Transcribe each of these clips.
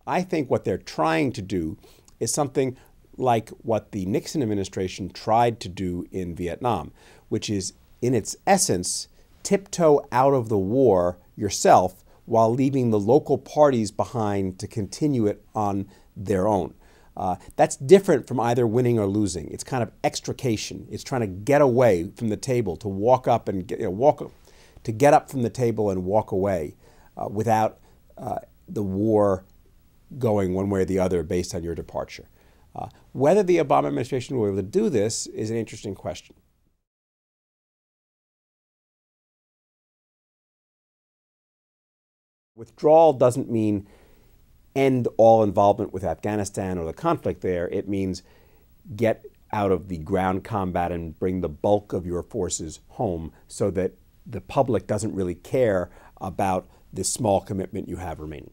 I think what they're trying to do is something like what the Nixon administration tried to do in Vietnam, which is, in its essence, tiptoe out of the war yourself while leaving the local parties behind to continue it on their own. That's different from either winning or losing. It's kind of extrication. It's trying to get away from the table, to walk up and to get up from the table and walk away without the war going one way or the other based on your departure. Whether the Obama administration will be able to do this is an interesting question. Withdrawal doesn't mean end all involvement with Afghanistan or the conflict there. It means get out of the ground combat and bring the bulk of your forces home so that the public doesn't really care about this small commitment you have remaining.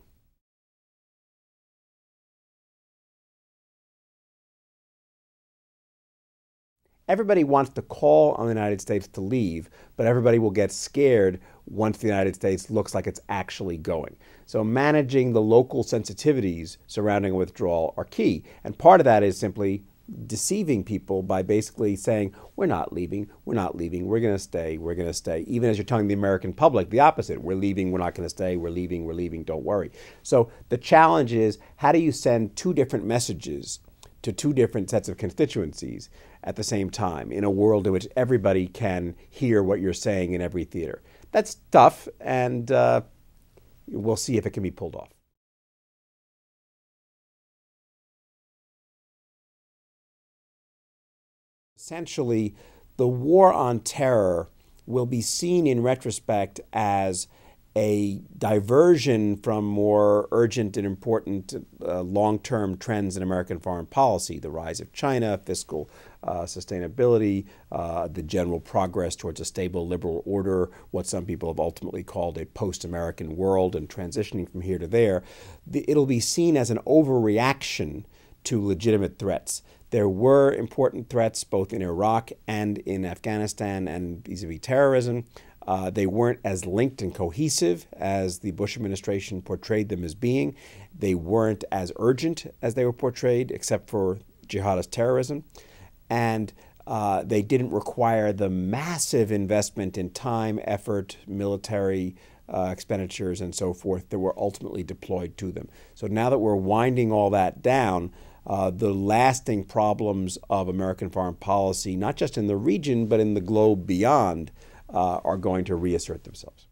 Everybody wants to call on the United States to leave, but everybody will get scared once the United States looks like it's actually going. So managing the local sensitivities surrounding a withdrawal are key. And part of that is simply deceiving people by basically saying, we're not leaving, we're going to stay, we're going to stay. Even as you're telling the American public the opposite, we're leaving, we're not going to stay, we're leaving, don't worry. So the challenge is, how do you send two different messages to two different sets of constituencies at the same time in a world in which everybody can hear what you're saying in every theater? That's tough, and we'll see if it can be pulled off. Essentially, the war on terror will be seen in retrospect as a diversion from more urgent and important long-term trends in American foreign policy, the rise of China, fiscal sustainability, the general progress towards a stable liberal order, what some people have ultimately called a post-American world, and transitioning from here to there. It'll be seen as an overreaction to legitimate threats. There were important threats both in Iraq and in Afghanistan and vis-a-vis terrorism. They weren't as linked and cohesive as the Bush administration portrayed them as being. They weren't as urgent as they were portrayed, except for jihadist terrorism. And they didn't require the massive investment in time, effort, military expenditures, and so forth that were ultimately deployed to them. So now that we're winding all that down, the lasting problems of American foreign policy, not just in the region, but in the globe beyond, are going to reassert themselves.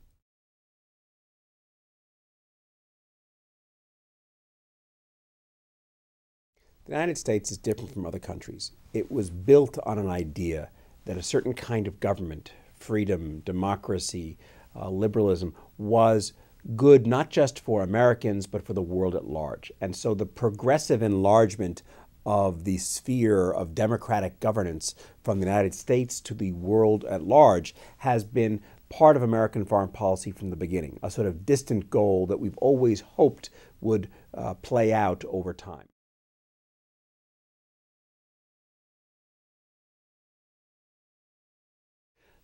The United States is different from other countries. It was built on an idea that a certain kind of government, freedom, democracy, liberalism, was good not just for Americans, but for the world at large. And so the progressive enlargement of the sphere of democratic governance from the United States to the world at large has been part of American foreign policy from the beginning, a sort of distant goal that we've always hoped would play out over time.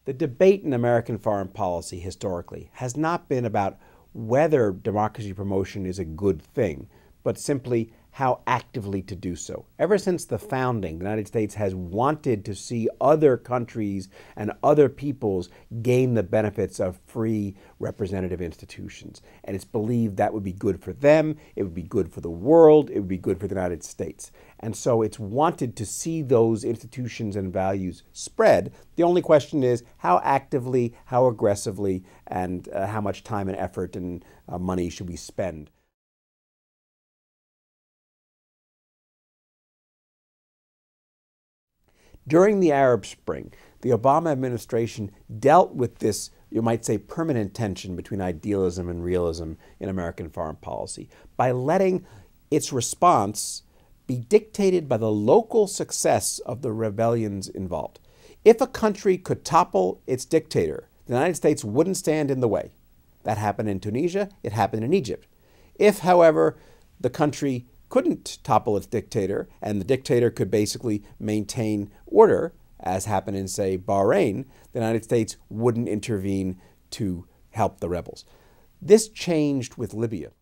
The debate in American foreign policy historically has not been about whether democracy promotion is a good thing, but simply how actively to do so. Ever since the founding, the United States has wanted to see other countries and other peoples gain the benefits of free representative institutions. And it's believed that would be good for them, it would be good for the world, it would be good for the United States. And so it's wanted to see those institutions and values spread. The only question is how actively, how aggressively, and how much time and effort and money should we spend. During the Arab Spring, the Obama administration dealt with this, you might say, permanent tension between idealism and realism in American foreign policy by letting its response be dictated by the local success of the rebellions involved. If a country could topple its dictator, the United States wouldn't stand in the way. That happened in Tunisia, it happened in Egypt. If, however, the country couldn't topple its dictator, and the dictator could basically maintain order, as happened in, say, Bahrain, the United States wouldn't intervene to help the rebels. This changed with Libya.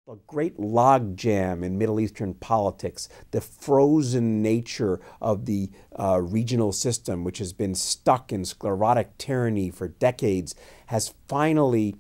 The great logjam in Middle Eastern politics, the frozen nature of the regional system, which has been stuck in sclerotic tyranny for decades, has finally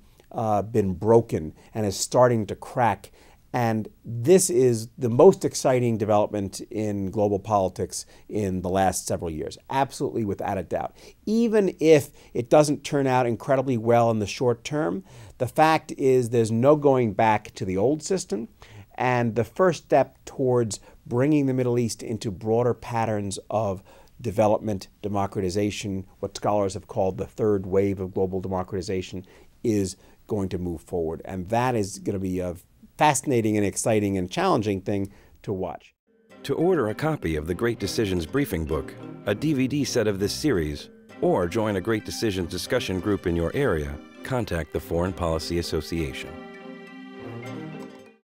been broken and is starting to crack. And this is the most exciting development in global politics in the last several years, absolutely without a doubt. Even if it doesn't turn out incredibly well in the short term, the fact is there's no going back to the old system. And the first step towards bringing the Middle East into broader patterns of development, democratization, what scholars have called the third wave of global democratization, is going to move forward. And that is going to be a fascinating and exciting and challenging thing to watch. To order a copy of the Great Decisions Briefing Book, a DVD set of this series, or join a Great Decisions discussion group in your area, contact the Foreign Policy Association.